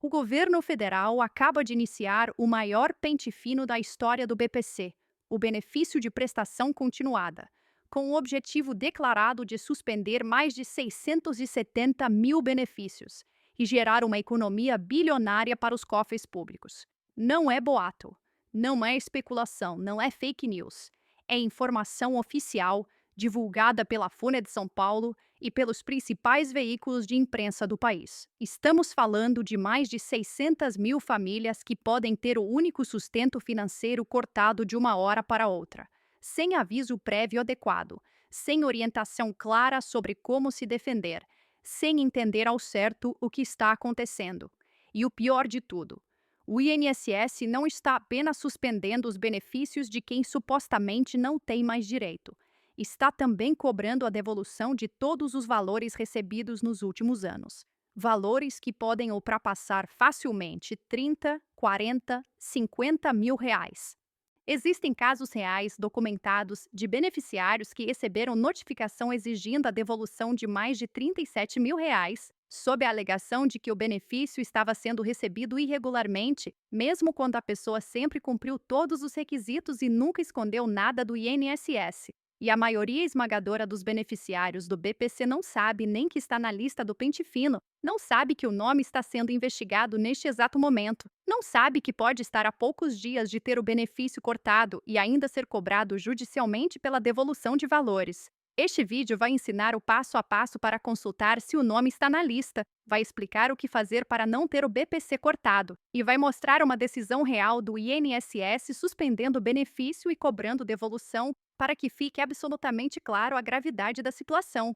O governo federal acaba de iniciar o maior pente fino da história do BPC, o benefício de prestação continuada, com o objetivo declarado de suspender mais de 670 mil benefícios e gerar uma economia bilionária para os cofres públicos. Não é boato, não é especulação, não é fake news. É informação oficial divulgada pela Folha de São Paulo e pelos principais veículos de imprensa do país. Estamos falando de mais de 600 mil famílias que podem ter o único sustento financeiro cortado de uma hora para outra, sem aviso prévio adequado, sem orientação clara sobre como se defender, sem entender ao certo o que está acontecendo. E o pior de tudo, o INSS não está apenas suspendendo os benefícios de quem supostamente não tem mais direito. Está também cobrando a devolução de todos os valores recebidos nos últimos anos. Valores que podem ultrapassar facilmente 30, 40, 50 mil reais. Existem casos reais documentados de beneficiários que receberam notificação exigindo a devolução de mais de 37 mil reais, sob a alegação de que o benefício estava sendo recebido irregularmente, mesmo quando a pessoa sempre cumpriu todos os requisitos e nunca escondeu nada do INSS. E a maioria esmagadora dos beneficiários do BPC não sabe nem que está na lista do pente fino, não sabe que o nome está sendo investigado neste exato momento, não sabe que pode estar a poucos dias de ter o benefício cortado e ainda ser cobrado judicialmente pela devolução de valores. Este vídeo vai ensinar o passo a passo para consultar se o nome está na lista, vai explicar o que fazer para não ter o BPC cortado e vai mostrar uma decisão real do INSS suspendendo o benefício e cobrando devolução para que fique absolutamente claro a gravidade da situação.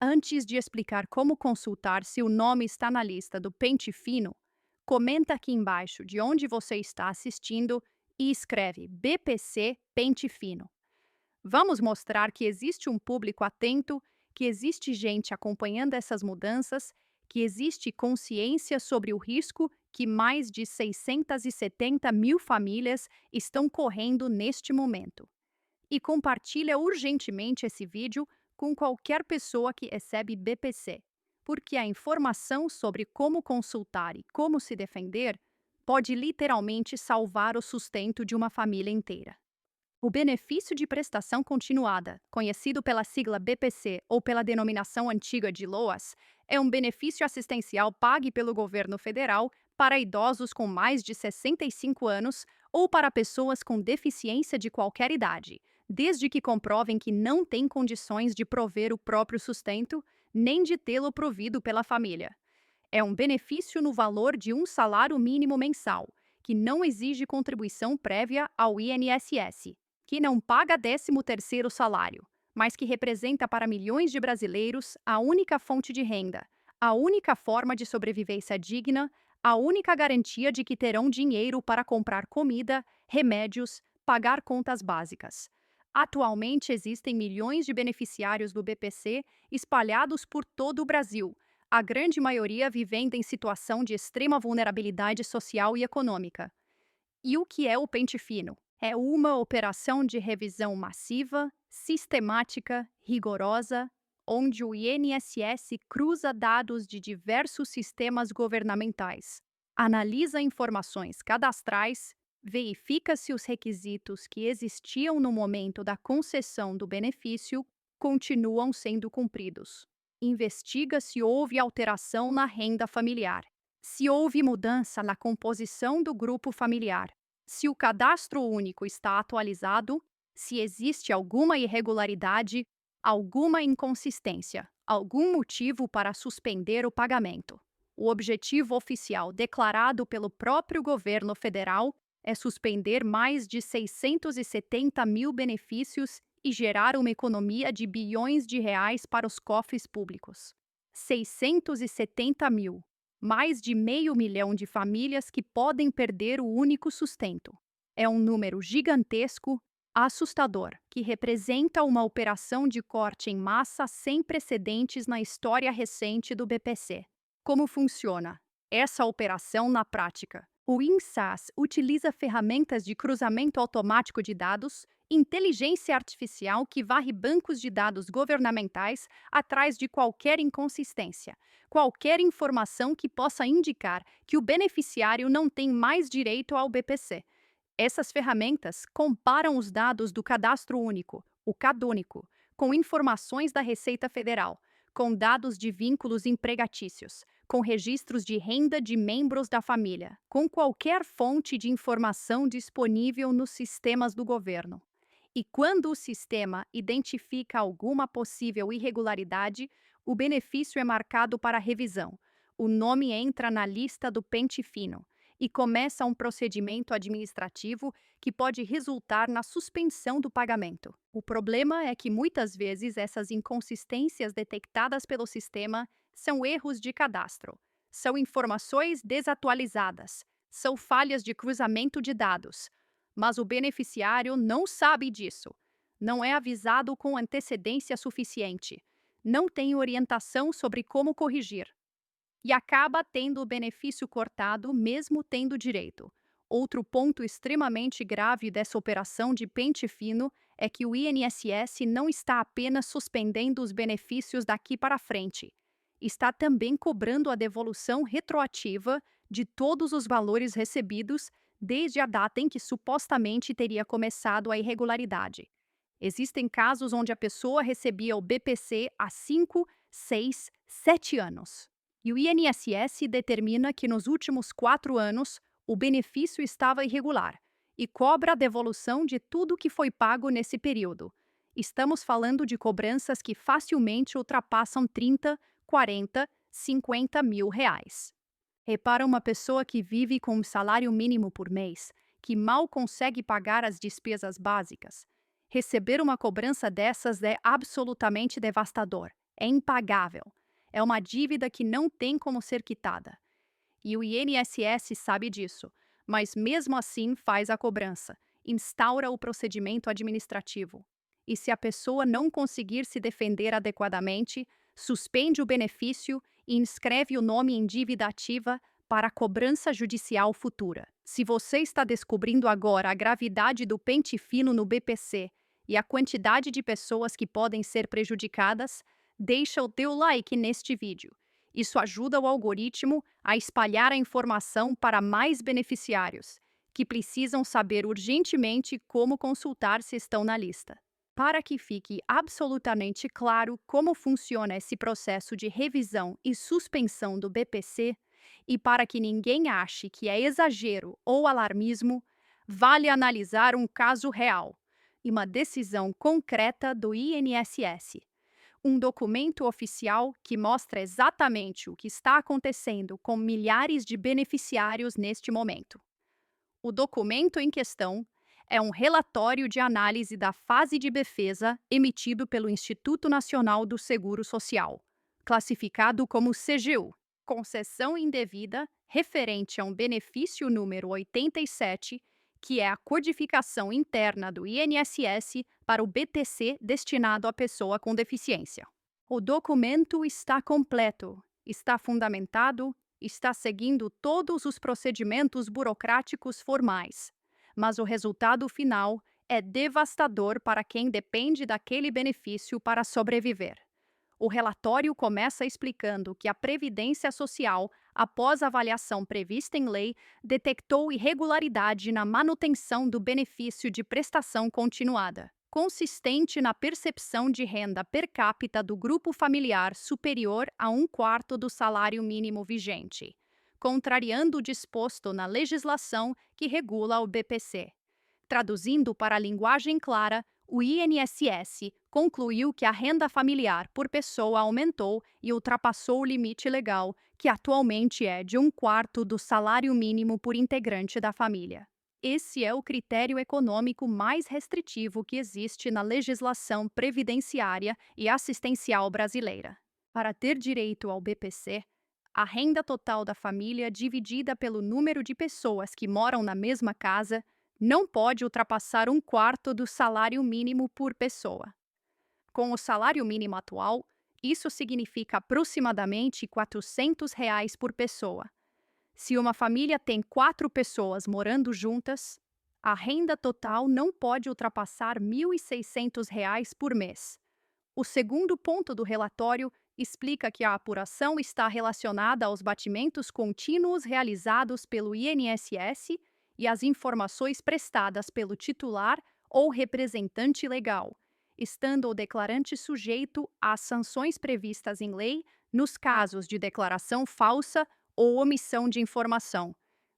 Antes de explicar como consultar se o nome está na lista do pente fino, comenta aqui embaixo de onde você está assistindo e escreve BPC Pente Fino. Vamos mostrar que existe um público atento, que existe gente acompanhando essas mudanças, que existe consciência sobre o risco que mais de 670 mil famílias estão correndo neste momento. E compartilha urgentemente esse vídeo com qualquer pessoa que recebe BPC, porque a informação sobre como consultar e como se defender pode literalmente salvar o sustento de uma família inteira. O benefício de prestação continuada, conhecido pela sigla BPC ou pela denominação antiga de LOAS, é um benefício assistencial pago pelo governo federal para idosos com mais de 65 anos ou para pessoas com deficiência de qualquer idade, desde que comprovem que não têm condições de prover o próprio sustento, nem de tê-lo provido pela família. É um benefício no valor de um salário mínimo mensal, que não exige contribuição prévia ao INSS, que não paga 13º salário, mas que representa para milhões de brasileiros a única fonte de renda, a única forma de sobrevivência digna, a única garantia de que terão dinheiro para comprar comida, remédios, pagar contas básicas. Atualmente existem milhões de beneficiários do BPC espalhados por todo o Brasil, a grande maioria vivendo em situação de extrema vulnerabilidade social e econômica. E o que é o pente fino? É uma operação de revisão massiva, sistemática, rigorosa, onde o INSS cruza dados de diversos sistemas governamentais, analisa informações cadastrais, verifica se os requisitos que existiam no momento da concessão do benefício continuam sendo cumpridos. Investiga se houve alteração na renda familiar, se houve mudança na composição do grupo familiar, se o cadastro único está atualizado, se existe alguma irregularidade, alguma inconsistência, algum motivo para suspender o pagamento. O objetivo oficial declarado pelo próprio governo federal é suspender mais de 670 mil benefícios e gerar uma economia de bilhões de reais para os cofres públicos. 670 mil. Mais de 500 mil de famílias que podem perder o único sustento. É um número gigantesco, assustador, que representa uma operação de corte em massa sem precedentes na história recente do BPC. Como funciona essa operação na prática? O INSS utiliza ferramentas de cruzamento automático de dados Inteligência artificial que varre bancos de dados governamentais atrás de qualquer inconsistência, qualquer informação que possa indicar que o beneficiário não tem mais direito ao BPC. Essas ferramentas comparam os dados do Cadastro Único, o CadÚnico, com informações da Receita Federal, com dados de vínculos empregatícios, com registros de renda de membros da família, com qualquer fonte de informação disponível nos sistemas do governo. E quando o sistema identifica alguma possível irregularidade, o benefício é marcado para revisão. O nome entra na lista do pente fino e começa um procedimento administrativo que pode resultar na suspensão do pagamento. O problema é que muitas vezes essas inconsistências detectadas pelo sistema são erros de cadastro, são informações desatualizadas, são falhas de cruzamento de dados. Mas o beneficiário não sabe disso, não é avisado com antecedência suficiente, não tem orientação sobre como corrigir e acaba tendo o benefício cortado mesmo tendo direito. Outro ponto extremamente grave dessa operação de pente fino é que o INSS não está apenas suspendendo os benefícios daqui para frente, está também cobrando a devolução retroativa de todos os valores recebidos desde a data em que supostamente teria começado a irregularidade. Existem casos onde a pessoa recebia o BPC há 5, 6, 7 anos. E o INSS determina que nos últimos 4 anos o benefício estava irregular e cobra a devolução de tudo que foi pago nesse período. Estamos falando de cobranças que facilmente ultrapassam 30, 40, 50 mil reais. Repara uma pessoa que vive com um salário mínimo por mês, que mal consegue pagar as despesas básicas. Receber uma cobrança dessas é absolutamente devastador, é impagável. É uma dívida que não tem como ser quitada. E o INSS sabe disso, mas mesmo assim faz a cobrança, instaura o procedimento administrativo. E se a pessoa não conseguir se defender adequadamente, suspende o benefício e inscreve o nome em dívida ativa para a cobrança judicial futura. Se você está descobrindo agora a gravidade do pente fino no BPC e a quantidade de pessoas que podem ser prejudicadas, deixa o teu like neste vídeo. Isso ajuda o algoritmo a espalhar a informação para mais beneficiários, que precisam saber urgentemente como consultar se estão na lista. Para que fique absolutamente claro como funciona esse processo de revisão e suspensão do BPC, e para que ninguém ache que é exagero ou alarmismo, vale analisar um caso real e uma decisão concreta do INSS. Um documento oficial que mostra exatamente o que está acontecendo com milhares de beneficiários neste momento. O documento em questão é um relatório de análise da fase de defesa emitido pelo Instituto Nacional do Seguro Social, classificado como CGU, concessão indevida referente a um benefício número 87, que é a codificação interna do INSS para o BTC destinado à pessoa com deficiência. O documento está completo, está fundamentado, está seguindo todos os procedimentos burocráticos formais, mas o resultado final é devastador para quem depende daquele benefício para sobreviver. O relatório começa explicando que a Previdência Social, após a avaliação prevista em lei, detectou irregularidade na manutenção do benefício de prestação continuada, consistente na percepção de renda per capita do grupo familiar superior a 1/4 do salário mínimo vigente, contrariando o disposto na legislação que regula o BPC. Traduzindo para a linguagem clara, o INSS concluiu que a renda familiar por pessoa aumentou e ultrapassou o limite legal, que atualmente é de 1/4 do salário mínimo por integrante da família. Esse é o critério econômico mais restritivo que existe na legislação previdenciária e assistencial brasileira. Para ter direito ao BPC, a renda total da família dividida pelo número de pessoas que moram na mesma casa não pode ultrapassar 1/4 do salário mínimo por pessoa. Com o salário mínimo atual, isso significa aproximadamente R$ 400 por pessoa. Se uma família tem 4 pessoas morando juntas, A renda total não pode ultrapassar R$ 1.600 por mês. O segundo ponto do relatório explica que a apuração está relacionada aos batimentos contínuos realizados pelo INSS e às informações prestadas pelo titular ou representante legal, estando o declarante sujeito às sanções previstas em lei nos casos de declaração falsa ou omissão de informação.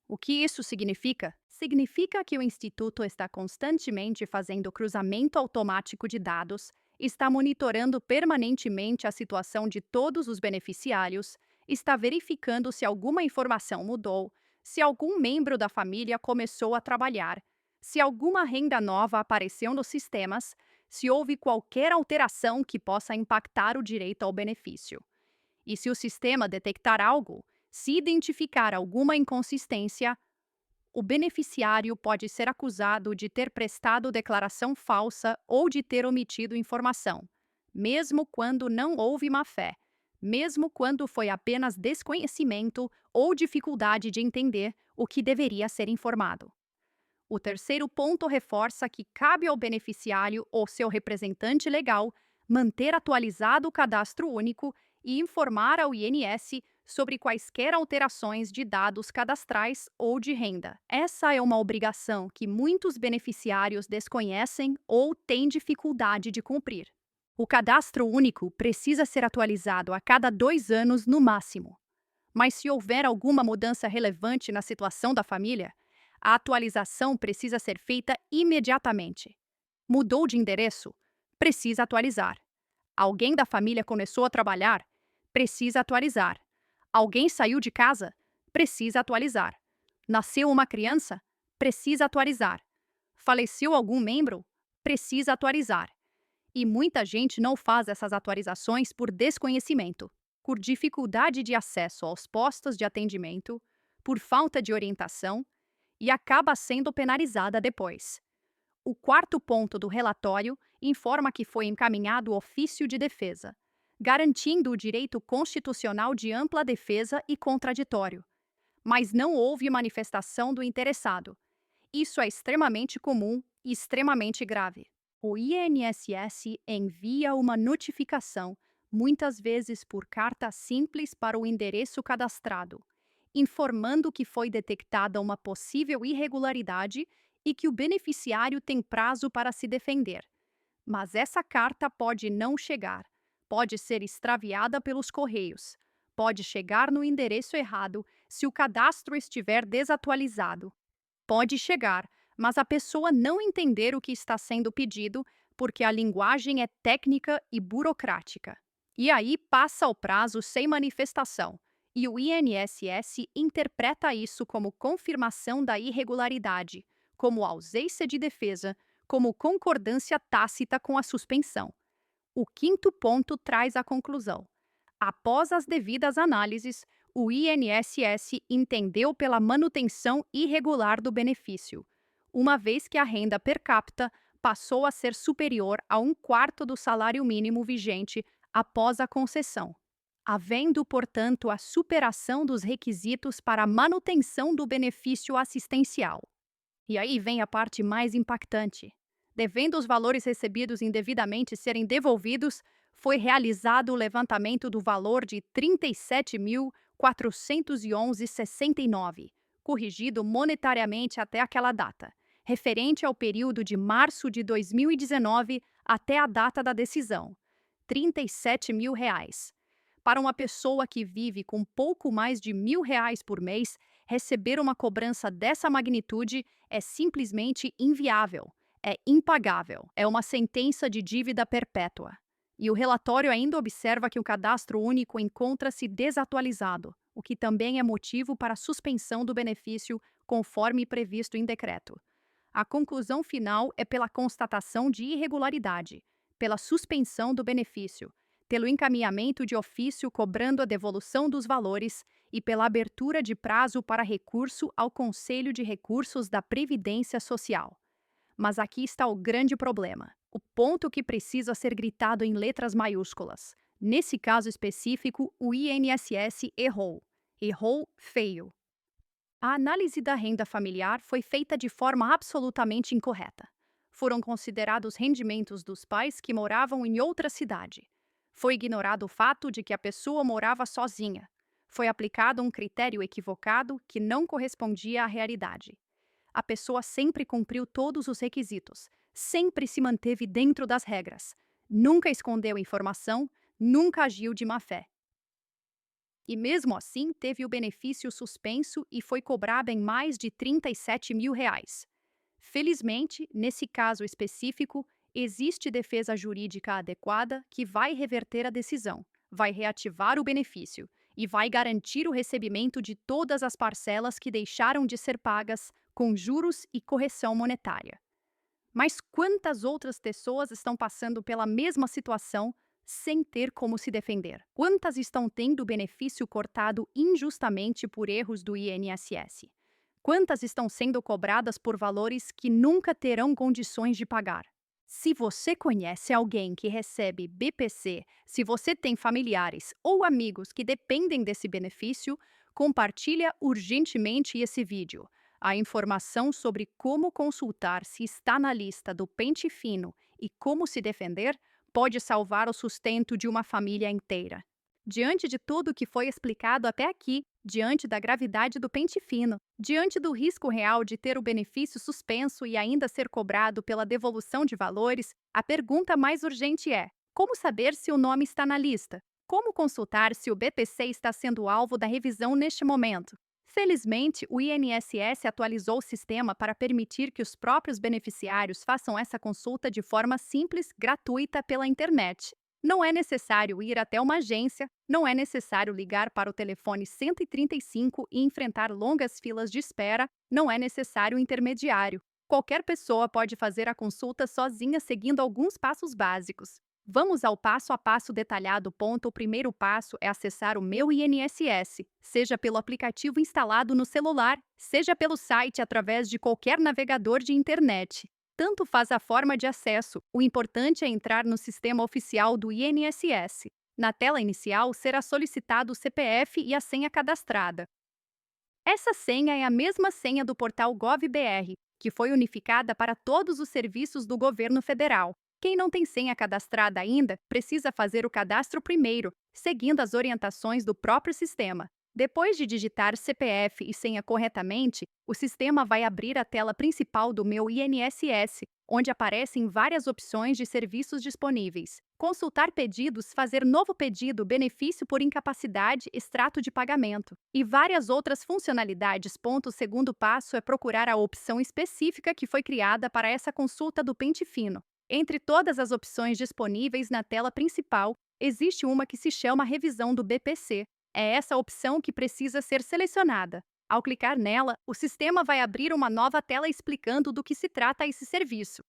O que isso significa? Significa que o Instituto está constantemente fazendo cruzamento automático de dados, está monitorando permanentemente a situação de todos os beneficiários, está verificando se alguma informação mudou, se algum membro da família começou a trabalhar, se alguma renda nova apareceu nos sistemas, se houve qualquer alteração que possa impactar o direito ao benefício. E se o sistema detectar algo, se identificar alguma inconsistência, o beneficiário pode ser acusado de ter prestado declaração falsa ou de ter omitido informação, mesmo quando não houve má-fé, mesmo quando foi apenas desconhecimento ou dificuldade de entender o que deveria ser informado. O terceiro ponto reforça que cabe ao beneficiário ou seu representante legal manter atualizado o cadastro único e informar ao INS sobre quaisquer alterações de dados cadastrais ou de renda. Essa é uma obrigação que muitos beneficiários desconhecem ou têm dificuldade de cumprir. O cadastro único precisa ser atualizado a cada 2 anos no máximo. Mas se houver alguma mudança relevante na situação da família, a atualização precisa ser feita imediatamente. Mudou de endereço? Precisa atualizar. Alguém da família começou a trabalhar? Precisa atualizar. Alguém saiu de casa? Precisa atualizar. Nasceu uma criança? Precisa atualizar. Faleceu algum membro? Precisa atualizar. E muita gente não faz essas atualizações por desconhecimento, por dificuldade de acesso aos postos de atendimento, por falta de orientação e acaba sendo penalizada depois. O quarto ponto do relatório informa que foi encaminhado ofício de defesa, garantindo o direito constitucional de ampla defesa e contraditório. Mas não houve manifestação do interessado. Isso é extremamente comum e extremamente grave. O INSS envia uma notificação, muitas vezes por carta simples para o endereço cadastrado, informando que foi detectada uma possível irregularidade e que o beneficiário tem prazo para se defender. Mas essa carta pode não chegar, pode ser extraviada pelos correios, pode chegar no endereço errado se o cadastro estiver desatualizado. Pode chegar, mas a pessoa não entender o que está sendo pedido porque a linguagem é técnica e burocrática. E aí passa o prazo sem manifestação, e o INSS interpreta isso como confirmação da irregularidade, como ausência de defesa, como concordância tácita com a suspensão. O quinto ponto traz a conclusão. Após as devidas análises, o INSS entendeu pela manutenção irregular do benefício, uma vez que a renda per capita passou a ser superior a 1/4 do salário mínimo vigente após a concessão, havendo, portanto, a superação dos requisitos para a manutenção do benefício assistencial. E aí vem a parte mais impactante. Devendo os valores recebidos indevidamente serem devolvidos, foi realizado o levantamento do valor de R$ 37.411,69, corrigido monetariamente até aquela data, referente ao período de março de 2019 até a data da decisão, R$ 37 mil. Para uma pessoa que vive com pouco mais de R$ 1.000 por mês, receber uma cobrança dessa magnitude é simplesmente inviável, é impagável, é uma sentença de dívida perpétua. E o relatório ainda observa que o cadastro único encontra-se desatualizado, o que também é motivo para a suspensão do benefício, conforme previsto em decreto. A conclusão final é pela constatação de irregularidade, pela suspensão do benefício, pelo encaminhamento de ofício cobrando a devolução dos valores e pela abertura de prazo para recurso ao Conselho de Recursos da Previdência Social. Mas aqui está o grande problema, o ponto que precisa ser gritado em letras maiúsculas. Nesse caso específico, o INSS errou. Errou feio. A análise da renda familiar foi feita de forma absolutamente incorreta. Foram considerados rendimentos dos pais que moravam em outra cidade. Foi ignorado o fato de que a pessoa morava sozinha. Foi aplicado um critério equivocado que não correspondia à realidade. A pessoa sempre cumpriu todos os requisitos, sempre se manteve dentro das regras, nunca escondeu informação, nunca agiu de má fé. E mesmo assim teve o benefício suspenso e foi cobrada em mais de R$ 37.000. Felizmente, nesse caso específico, existe defesa jurídica adequada que vai reverter a decisão, vai reativar o benefício e vai garantir o recebimento de todas as parcelas que deixaram de ser pagas com juros e correção monetária. Mas quantas outras pessoas estão passando pela mesma situação sem ter como se defender? Quantas estão tendo o benefício cortado injustamente por erros do INSS? Quantas estão sendo cobradas por valores que nunca terão condições de pagar? Se você conhece alguém que recebe BPC, se você tem familiares ou amigos que dependem desse benefício, compartilha urgentemente esse vídeo. A informação sobre como consultar se está na lista do pente fino e como se defender pode salvar o sustento de uma família inteira. Diante de tudo o que foi explicado até aqui, diante da gravidade do pente fino, diante do risco real de ter o benefício suspenso e ainda ser cobrado pela devolução de valores, a pergunta mais urgente é: como saber se o nome está na lista? Como consultar se o BPC está sendo alvo da revisão neste momento? Felizmente, o INSS atualizou o sistema para permitir que os próprios beneficiários façam essa consulta de forma simples, gratuita pela internet. Não é necessário ir até uma agência, não é necessário ligar para o telefone 135 e enfrentar longas filas de espera, não é necessário intermediário. Qualquer pessoa pode fazer a consulta sozinha seguindo alguns passos básicos. Vamos ao passo a passo detalhado. O primeiro passo é acessar o Meu INSS, seja pelo aplicativo instalado no celular, seja pelo site através de qualquer navegador de internet. Tanto faz a forma de acesso, o importante é entrar no sistema oficial do INSS. Na tela inicial, será solicitado o CPF e a senha cadastrada. Essa senha é a mesma senha do portal GovBR, que foi unificada para todos os serviços do governo federal. Quem não tem senha cadastrada ainda, precisa fazer o cadastro primeiro, seguindo as orientações do próprio sistema. Depois de digitar CPF e senha corretamente, o sistema vai abrir a tela principal do Meu INSS, onde aparecem várias opções de serviços disponíveis. Consultar pedidos, fazer novo pedido, benefício por incapacidade, extrato de pagamento e várias outras funcionalidades. O segundo passo é procurar a opção específica que foi criada para essa consulta do pente fino. Entre todas as opções disponíveis na tela principal, existe uma que se chama Revisão do BPC. É essa opção que precisa ser selecionada. Ao clicar nela, o sistema vai abrir uma nova tela explicando do que se trata esse serviço.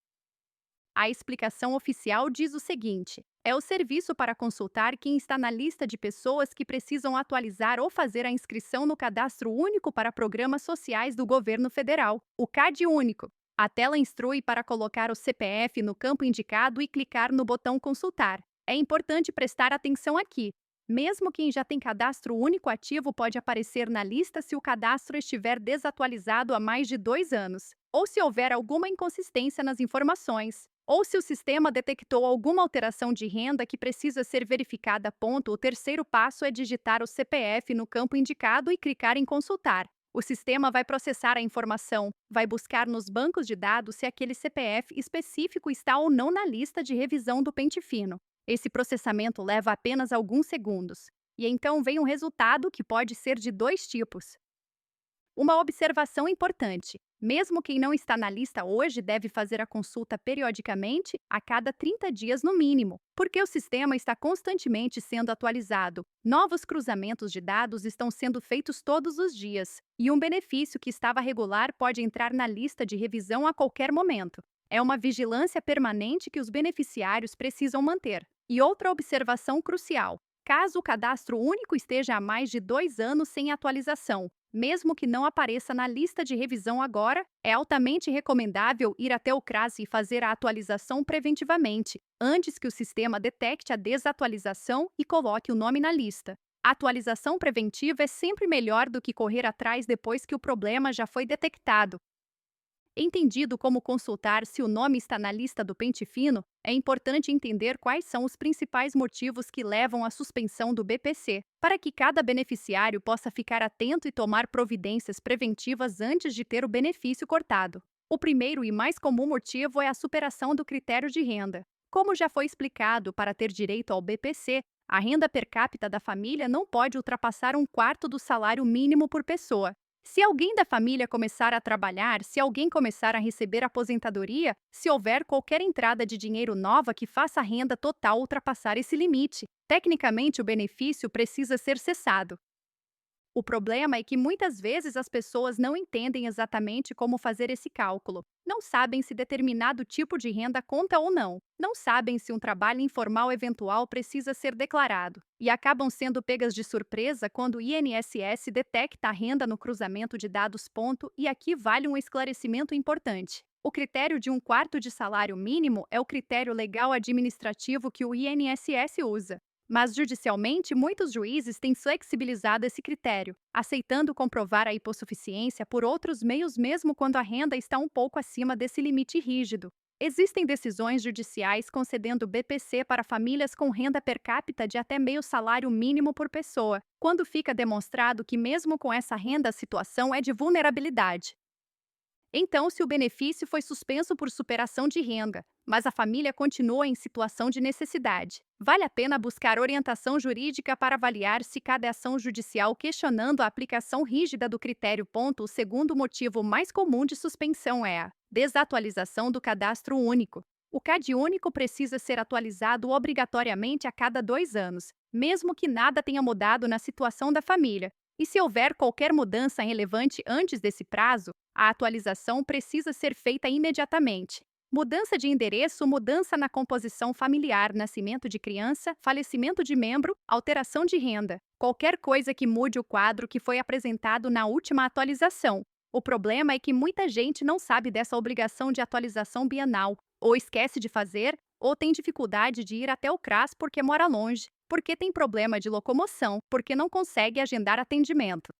A explicação oficial diz o seguinte: é o serviço para consultar quem está na lista de pessoas que precisam atualizar ou fazer a inscrição no Cadastro Único para Programas Sociais do Governo Federal, o CAD Único. A tela instrui para colocar o CPF no campo indicado e clicar no botão Consultar. É importante prestar atenção aqui. Mesmo quem já tem cadastro único ativo pode aparecer na lista se o cadastro estiver desatualizado há mais de 2 anos, ou se houver alguma inconsistência nas informações, ou se o sistema detectou alguma alteração de renda que precisa ser verificada. O terceiro passo é digitar o CPF no campo indicado e clicar em Consultar. O sistema vai processar a informação, vai buscar nos bancos de dados se aquele CPF específico está ou não na lista de revisão do pente fino. Esse processamento leva apenas alguns segundos, e então vem um resultado que pode ser de 2 tipos. Uma observação importante: mesmo quem não está na lista hoje deve fazer a consulta periodicamente, a cada 30 dias no mínimo, porque o sistema está constantemente sendo atualizado. Novos cruzamentos de dados estão sendo feitos todos os dias, e um benefício que estava regular pode entrar na lista de revisão a qualquer momento. É uma vigilância permanente que os beneficiários precisam manter. E outra observação crucial: caso o cadastro único esteja há mais de 2 anos sem atualização, mesmo que não apareça na lista de revisão agora, é altamente recomendável ir até o CRAS e fazer a atualização preventivamente, antes que o sistema detecte a desatualização e coloque o nome na lista. A atualização preventiva é sempre melhor do que correr atrás depois que o problema já foi detectado. Entendido como consultar se o nome está na lista do pente fino, é importante entender quais são os principais motivos que levam à suspensão do BPC, para que cada beneficiário possa ficar atento e tomar providências preventivas antes de ter o benefício cortado. O primeiro e mais comum motivo é a superação do critério de renda. Como já foi explicado, para ter direito ao BPC, a renda per capita da família não pode ultrapassar um quarto do salário mínimo por pessoa. Se alguém da família começar a trabalhar, se alguém começar a receber aposentadoria, se houver qualquer entrada de dinheiro nova que faça a renda total ultrapassar esse limite, tecnicamente o benefício precisa ser cessado. O problema é que muitas vezes as pessoas não entendem exatamente como fazer esse cálculo. Não sabem se determinado tipo de renda conta ou não. Não sabem se um trabalho informal eventual precisa ser declarado. E acabam sendo pegas de surpresa quando o INSS detecta a renda no cruzamento de dados. E aqui vale um esclarecimento importante. O critério de um quarto de salário mínimo é o critério legal administrativo que o INSS usa. Mas, judicialmente, muitos juízes têm flexibilizado esse critério, aceitando comprovar a hipossuficiência por outros meios mesmo quando a renda está um pouco acima desse limite rígido. Existem decisões judiciais concedendo BPC para famílias com renda per capita de até meio salário mínimo por pessoa, quando fica demonstrado que mesmo com essa renda a situação é de vulnerabilidade. Então, se o benefício foi suspenso por superação de renda, mas a família continua em situação de necessidade, vale a pena buscar orientação jurídica para avaliar se cada ação judicial questionando a aplicação rígida do critério. O segundo motivo mais comum de suspensão é a desatualização do cadastro único. O CAD único precisa ser atualizado obrigatoriamente a cada 2 anos, mesmo que nada tenha mudado na situação da família. E se houver qualquer mudança relevante antes desse prazo, a atualização precisa ser feita imediatamente. Mudança de endereço, mudança na composição familiar, nascimento de criança, falecimento de membro, alteração de renda. Qualquer coisa que mude o quadro que foi apresentado na última atualização. O problema é que muita gente não sabe dessa obrigação de atualização bienal, ou esquece de fazer, ou tem dificuldade de ir até o CRAS porque mora longe, porque tem problema de locomoção, porque não consegue agendar atendimento.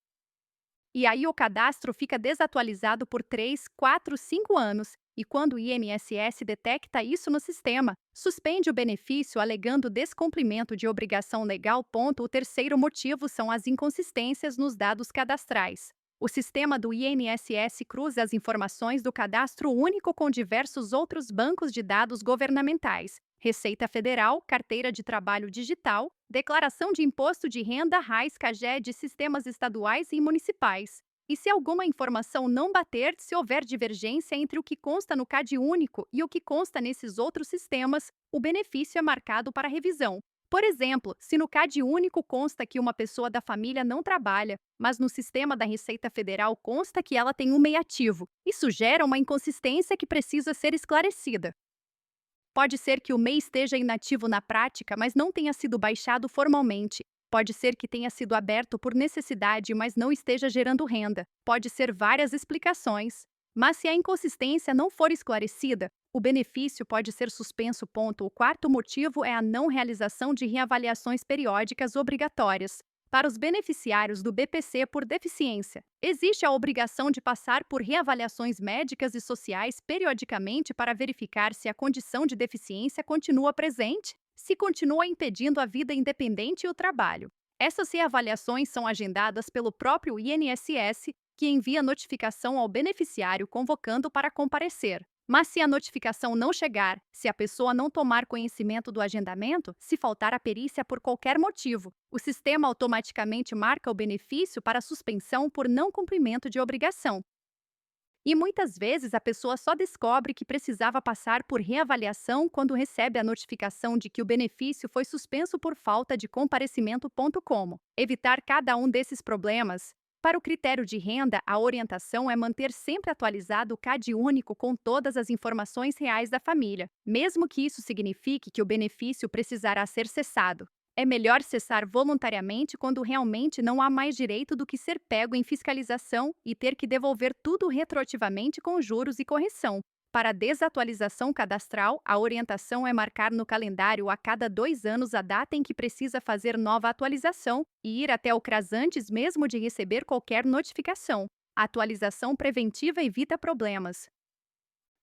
E aí o cadastro fica desatualizado por 3, 4, 5 anos, e quando o INSS detecta isso no sistema, suspende o benefício alegando descumprimento de obrigação legal. O terceiro motivo são as inconsistências nos dados cadastrais. O sistema do INSS cruza as informações do cadastro único com diversos outros bancos de dados governamentais, Receita Federal, Carteira de Trabalho Digital, Declaração de Imposto de Renda, RAIS, CAGE de sistemas estaduais e municipais. E se alguma informação não bater, se houver divergência entre o que consta no CAD único e o que consta nesses outros sistemas, o benefício é marcado para revisão. Por exemplo, se no CAD único consta que uma pessoa da família não trabalha, mas no sistema da Receita Federal consta que ela tem um MEI ativo, isso gera uma inconsistência que precisa ser esclarecida. Pode ser que o MEI esteja inativo na prática, mas não tenha sido baixado formalmente. Pode ser que tenha sido aberto por necessidade, mas não esteja gerando renda. Pode ser várias explicações. Mas se a inconsistência não for esclarecida, o benefício pode ser suspenso. O quarto motivo é a não realização de reavaliações periódicas obrigatórias. Para os beneficiários do BPC por deficiência, existe a obrigação de passar por reavaliações médicas e sociais periodicamente para verificar se a condição de deficiência continua presente, se continua impedindo a vida independente e o trabalho. Essas reavaliações são agendadas pelo próprio INSS, que envia notificação ao beneficiário convocando para comparecer. Mas se a notificação não chegar, se a pessoa não tomar conhecimento do agendamento, se faltar a perícia por qualquer motivo, o sistema automaticamente marca o benefício para suspensão por não cumprimento de obrigação. E muitas vezes a pessoa só descobre que precisava passar por reavaliação quando recebe a notificação de que o benefício foi suspenso por falta de comparecimento. Como evitar cada um desses problemas? Para o critério de renda, a orientação é manter sempre atualizado o CAD único com todas as informações reais da família, mesmo que isso signifique que o benefício precisará ser cessado. É melhor cessar voluntariamente quando realmente não há mais direito do que ser pego em fiscalização e ter que devolver tudo retroativamente com juros e correção. Para a desatualização cadastral, a orientação é marcar no calendário a cada 2 anos a data em que precisa fazer nova atualização e ir até o CRAS antes mesmo de receber qualquer notificação. A atualização preventiva evita problemas.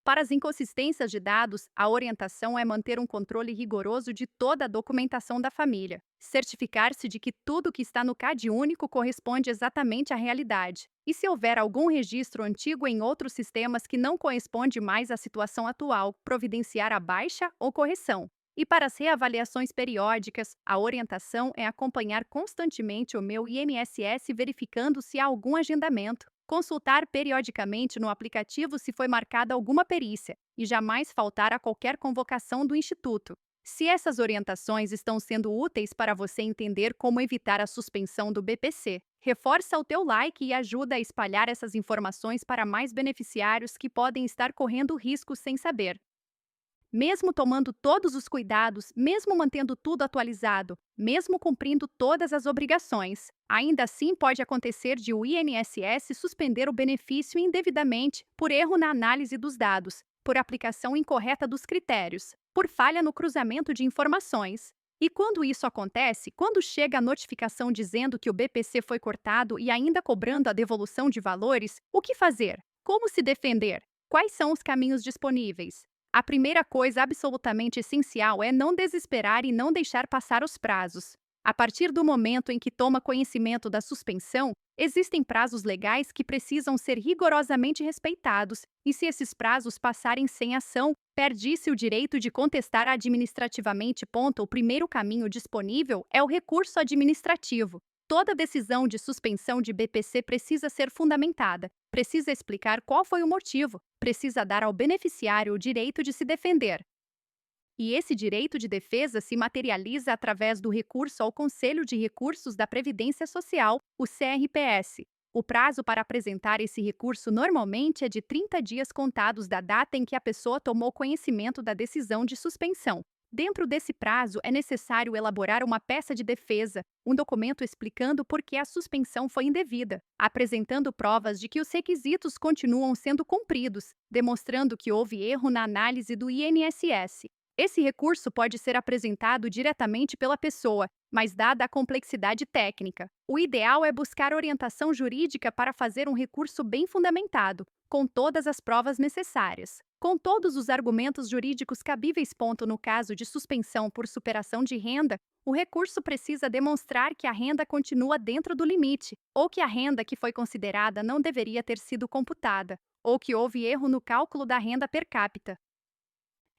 Para as inconsistências de dados, a orientação é manter um controle rigoroso de toda a documentação da família, certificar-se de que tudo que está no CAD único corresponde exatamente à realidade, e se houver algum registro antigo em outros sistemas que não corresponde mais à situação atual, providenciar a baixa ou correção. E para as reavaliações periódicas, a orientação é acompanhar constantemente o meu INSS verificando se há algum agendamento, consultar periodicamente no aplicativo se foi marcada alguma perícia e jamais faltar a qualquer convocação do Instituto. Se essas orientações estão sendo úteis para você entender como evitar a suspensão do BPC, reforça o teu like e ajuda a espalhar essas informações para mais beneficiários que podem estar correndo risco sem saber. Mesmo tomando todos os cuidados, mesmo mantendo tudo atualizado, mesmo cumprindo todas as obrigações, ainda assim pode acontecer de o INSS suspender o benefício indevidamente por erro na análise dos dados, por aplicação incorreta dos critérios, por falha no cruzamento de informações. E quando isso acontece, quando chega a notificação dizendo que o BPC foi cortado e ainda cobrando a devolução de valores, o que fazer? Como se defender? Quais são os caminhos disponíveis? A primeira coisa absolutamente essencial é não desesperar e não deixar passar os prazos. A partir do momento em que toma conhecimento da suspensão, existem prazos legais que precisam ser rigorosamente respeitados, e se esses prazos passarem sem ação, perde-se o direito de contestar administrativamente. O primeiro caminho disponível é o recurso administrativo. Toda decisão de suspensão de BPC precisa ser fundamentada, precisa explicar qual foi o motivo, precisa dar ao beneficiário o direito de se defender. E esse direito de defesa se materializa através do recurso ao Conselho de Recursos da Previdência Social, o CRPS. O prazo para apresentar esse recurso normalmente é de 30 dias contados da data em que a pessoa tomou conhecimento da decisão de suspensão. Dentro desse prazo, é necessário elaborar uma peça de defesa, um documento explicando por que a suspensão foi indevida, apresentando provas de que os requisitos continuam sendo cumpridos, demonstrando que houve erro na análise do INSS. Esse recurso pode ser apresentado diretamente pela pessoa, mas dada a complexidade técnica, o ideal é buscar orientação jurídica para fazer um recurso bem fundamentado, com todas as provas necessárias, com todos os argumentos jurídicos cabíveis. No caso de suspensão por superação de renda, o recurso precisa demonstrar que a renda continua dentro do limite, ou que a renda que foi considerada não deveria ter sido computada, ou que houve erro no cálculo da renda per capita.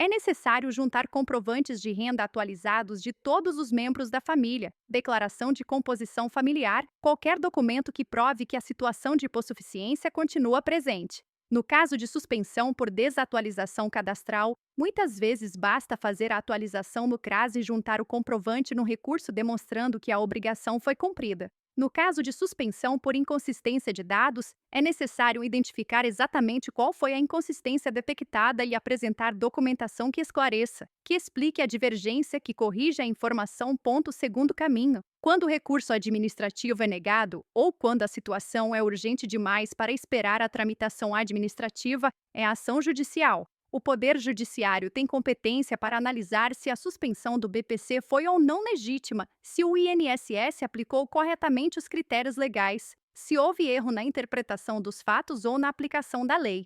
É necessário juntar comprovantes de renda atualizados de todos os membros da família, declaração de composição familiar, qualquer documento que prove que a situação de hipossuficiência continua presente. No caso de suspensão por desatualização cadastral, muitas vezes basta fazer a atualização no CRAS e juntar o comprovante no recurso demonstrando que a obrigação foi cumprida. No caso de suspensão por inconsistência de dados, é necessário identificar exatamente qual foi a inconsistência detectada e apresentar documentação que esclareça, que explique a divergência, que corrija a informação. Segundo caminho. Quando o recurso administrativo é negado, ou quando a situação é urgente demais para esperar a tramitação administrativa, é a ação judicial. O Poder Judiciário tem competência para analisar se a suspensão do BPC foi ou não legítima, se o INSS aplicou corretamente os critérios legais, se houve erro na interpretação dos fatos ou na aplicação da lei.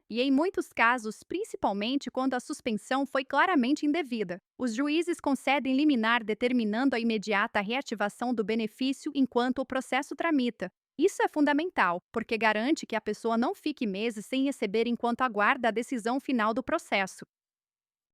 E em muitos casos, principalmente quando a suspensão foi claramente indevida, os juízes concedem liminar determinando a imediata reativação do benefício enquanto o processo tramita. Isso é fundamental, porque garante que a pessoa não fique meses sem receber enquanto aguarda a decisão final do processo.